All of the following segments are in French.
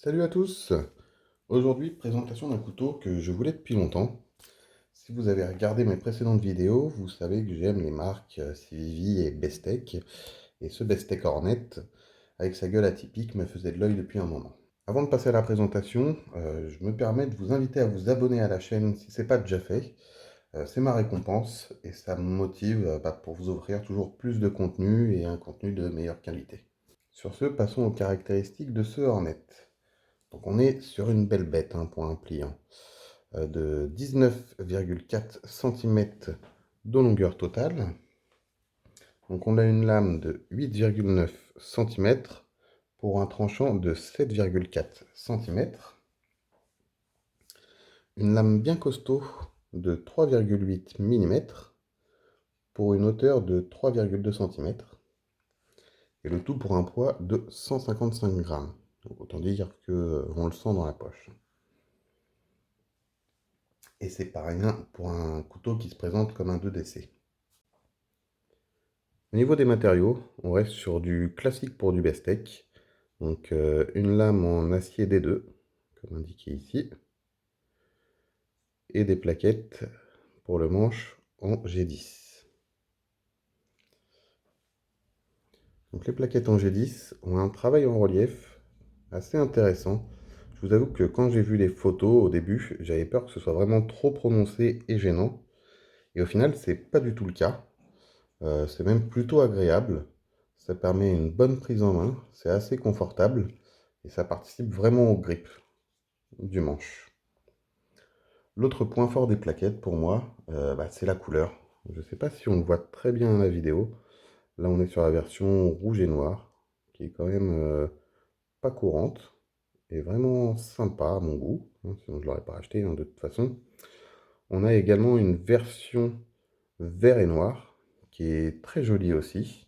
Salut à tous! Aujourd'hui, présentation d'un couteau que je voulais depuis longtemps. Si vous avez regardé mes précédentes vidéos, vous savez que j'aime les marques Civivi et Bestech. Et ce Bestech Hornet, avec sa gueule atypique, me faisait de l'œil depuis un moment. Avant de passer à la présentation, je me permets de vous inviter à vous abonner à la chaîne si ce n'est pas déjà fait. C'est ma récompense et ça me motive pour vous offrir toujours plus de contenu et un contenu de meilleure qualité. Sur ce, passons aux caractéristiques de ce Hornet. Donc on est sur une belle bête hein, pour un pliant de 19,4 cm de longueur totale. Donc on a une lame de 8,9 cm pour un tranchant de 7,4 cm. Une lame bien costaud de 3,8 mm pour une hauteur de 3,2 cm. Et le tout pour un poids de 155 grammes. Donc autant dire qu'on le sent dans la poche. Et c'est pas rien pour un couteau qui se présente comme un 2DC. Au niveau des matériaux, on reste sur du classique pour du Bestech. Donc une lame en acier D2, comme indiqué ici, et des plaquettes pour le manche en G10. Donc les plaquettes en G10 ont un travail en relief assez intéressant. Je vous avoue que quand j'ai vu les photos au début, j'avais peur que ce soit vraiment trop prononcé et gênant. Et au final, c'est pas du tout le cas. C'est même plutôt agréable. Ça permet une bonne prise en main. C'est assez confortable. Et ça participe vraiment au grip du manche. L'autre point fort des plaquettes pour moi, c'est la couleur. Je ne sais pas si on le voit très bien dans la vidéo. Là, on est sur la version rouge et noir, qui est quand même pas courante et vraiment sympa à mon goût. Sinon, je ne l'aurais pas acheté de toute façon. On a également une version vert et noir qui est très jolie aussi.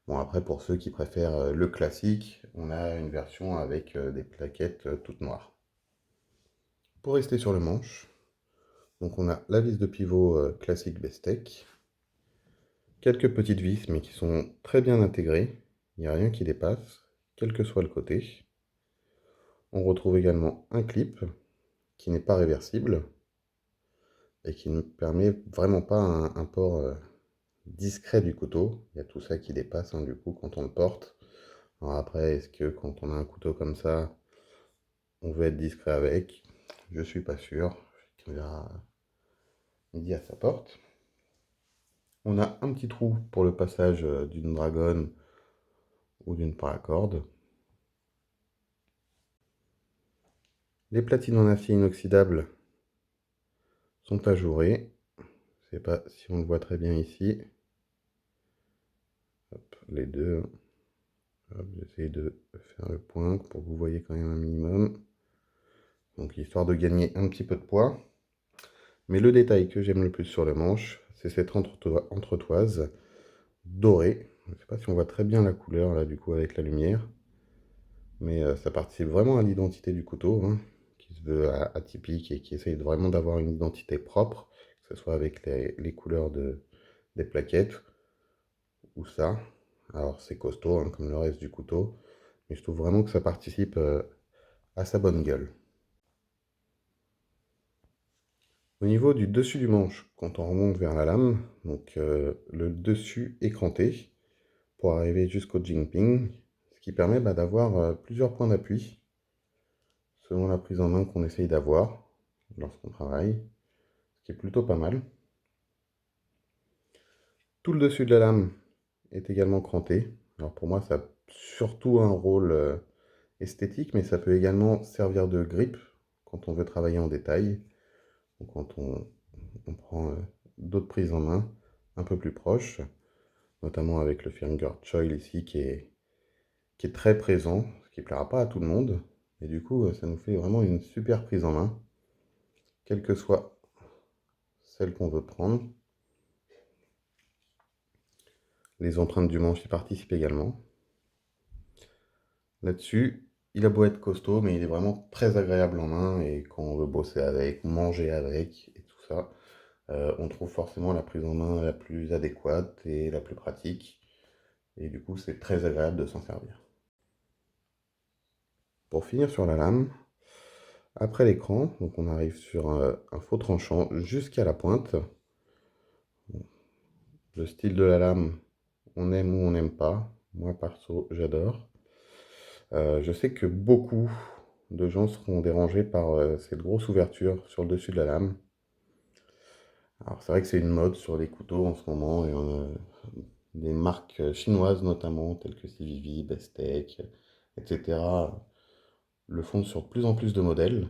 Bon, après, pour ceux qui préfèrent le classique, on a une version avec des plaquettes toutes noires. Pour rester sur le manche, donc on a la vis de pivot classique Bestech, quelques petites vis mais qui sont très bien intégrées, il n'y a rien qui dépasse, quel que soit le côté. On retrouve également un clip qui n'est pas réversible et qui ne permet vraiment pas un port discret du couteau. Il y a tout ça qui dépasse du coup quand on le porte. Alors après, est-ce que quand on a un couteau comme ça, on veut être discret avec? Je suis pas sûr. On verra midi à sa porte. On a un petit trou pour le passage d'une dragonne ou d'une paracorde. Les platines en acier inoxydable sont ajourées. Je ne sais pas si on le voit très bien ici. Hop, les deux. J'essaie de faire le point pour que vous voyez quand même un minimum. Donc histoire de gagner un petit peu de poids. Mais le détail que j'aime le plus sur le manche, c'est cette entretoise dorée. Je ne sais pas si on voit très bien la couleur là du coup avec la lumière. Mais ça participe vraiment à l'identité du couteau, hein, qui se veut atypique et qui essaye vraiment d'avoir une identité propre, que ce soit avec les couleurs des plaquettes ou ça. Alors c'est costaud hein, comme le reste du couteau, mais je trouve vraiment que ça participe à sa bonne gueule. Au niveau du dessus du manche, quand on remonte vers la lame, donc le dessus écranté pour arriver jusqu'au jingping, ce qui permet d'avoir plusieurs points d'appui selon la prise en main qu'on essaye d'avoir lorsqu'on travaille, ce qui est plutôt pas mal. Tout le dessus de la lame est également cranté. Alors pour moi, ça a surtout un rôle esthétique, mais ça peut également servir de grip quand on veut travailler en détail, ou quand on prend d'autres prises en main un peu plus proches, notamment avec le finger choil ici qui est très présent, ce qui ne plaira pas à tout le monde. Et du coup, ça nous fait vraiment une super prise en main, quelle que soit celle qu'on veut prendre. Les empreintes du manche y participent également. Là-dessus, il a beau être costaud, mais il est vraiment très agréable en main. Et quand on veut bosser avec, manger avec et tout ça, on trouve forcément la prise en main la plus adéquate et la plus pratique. Et du coup, c'est très agréable de s'en servir. pour finir sur la lame, après l'écran, donc on arrive sur un faux tranchant jusqu'à la pointe. Le style de la lame, on aime ou on n'aime pas. Moi, perso, j'adore. Je sais que beaucoup de gens seront dérangés par cette grosse ouverture sur le dessus de la lame. Alors, c'est vrai que c'est une mode sur les couteaux en ce moment, et on a des marques chinoises notamment, telles que CVV, Bestech, etc., le font sur de plus en plus de modèles.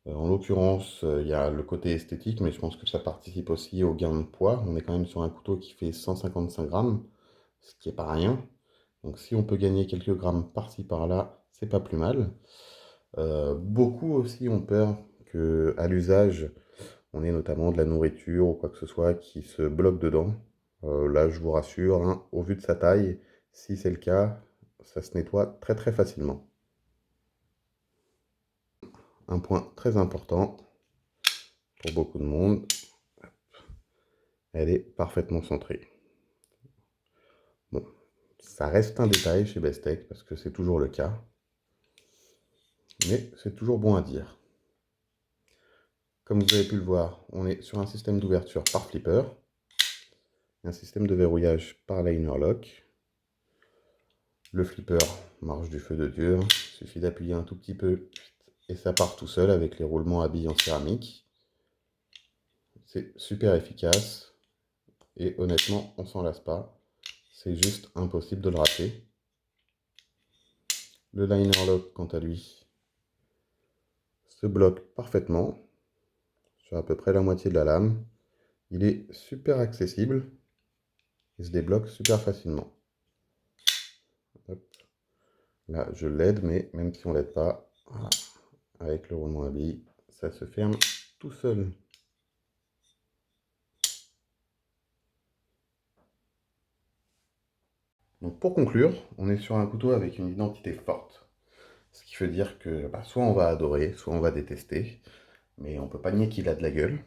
En l'occurrence, il y a le côté esthétique, mais je pense que ça participe aussi au gain de poids. On est quand même sur un couteau qui fait 155 grammes, ce qui est pas rien. Donc si on peut gagner quelques grammes par-ci par-là, c'est pas plus mal. Beaucoup aussi ont peur que à l'usage, on ait notamment de la nourriture ou quoi que ce soit qui se bloque dedans. Là, je vous rassure, hein, au vu de sa taille, si c'est le cas, ça se nettoie très très facilement. Un point très important pour beaucoup de monde, elle est parfaitement centrée. Bon, ça reste un détail chez Bestech parce que c'est toujours le cas, mais c'est toujours bon à dire. Comme vous avez pu le voir, on est sur un système d'ouverture par flipper, un système de verrouillage par liner lock. Le flipper marche du feu de Dieu, il suffit d'appuyer un tout petit peu et ça part tout seul avec les roulements à billes en céramique. C'est super efficace et honnêtement, on s'en lasse pas. C'est juste impossible de le rater. Le liner lock, quant à lui, se bloque parfaitement sur à peu près la moitié de la lame. Il est super accessible et se débloque super facilement. Hop. Là, je l'aide, mais même si on l'aide pas, voilà, avec le roulement à billes, ça se ferme tout seul. Donc pour conclure, on est sur un couteau avec une identité forte. Ce qui veut dire que soit on va adorer, soit on va détester, mais on peut pas nier qu'il a de la gueule.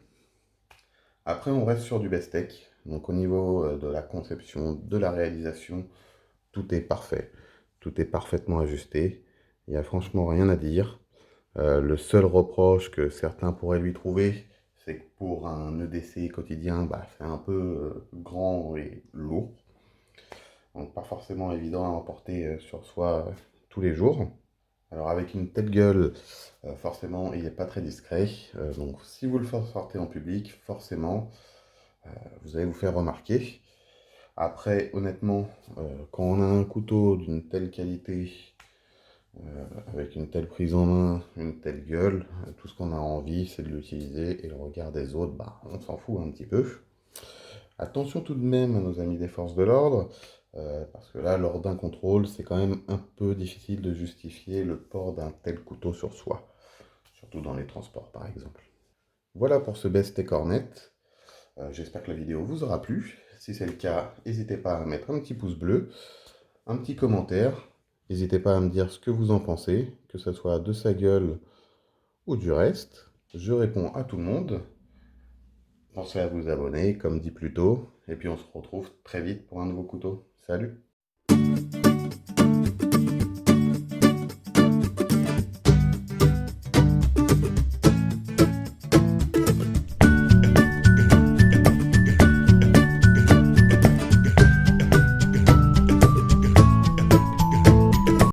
Après, on reste sur du Bestech, donc au niveau de la conception, de la réalisation, tout est parfait. Tout est parfaitement ajusté. Il n'y a franchement rien à dire. Le seul reproche que certains pourraient lui trouver, c'est que pour un EDC quotidien, bah, c'est un peu grand et lourd. Donc pas forcément évident à emporter sur soi tous les jours. Alors avec une telle gueule, forcément, il n'est pas très discret. Donc si vous le sortez en public, forcément, vous allez vous faire remarquer. Après, honnêtement, quand on a un couteau d'une telle qualité, avec une telle prise en main, une telle gueule, tout ce qu'on a envie, c'est de l'utiliser. Et le regard des autres, bah, on s'en fout un petit peu. Attention tout de même à nos amis des forces de l'ordre, parce que là, lors d'un contrôle, c'est quand même un peu difficile de justifier le port d'un tel couteau sur soi, surtout dans les transports par exemple. Voilà pour ce Best Cornet. J'espère que la vidéo vous aura plu. Si c'est le cas, n'hésitez pas à mettre un petit pouce bleu, un petit commentaire. N'hésitez pas à me dire ce que vous en pensez, que ce soit de sa gueule ou du reste. Je réponds à tout le monde. Pensez à vous abonner, comme dit plus tôt. Et puis on se retrouve très vite pour un nouveau couteau. Salut!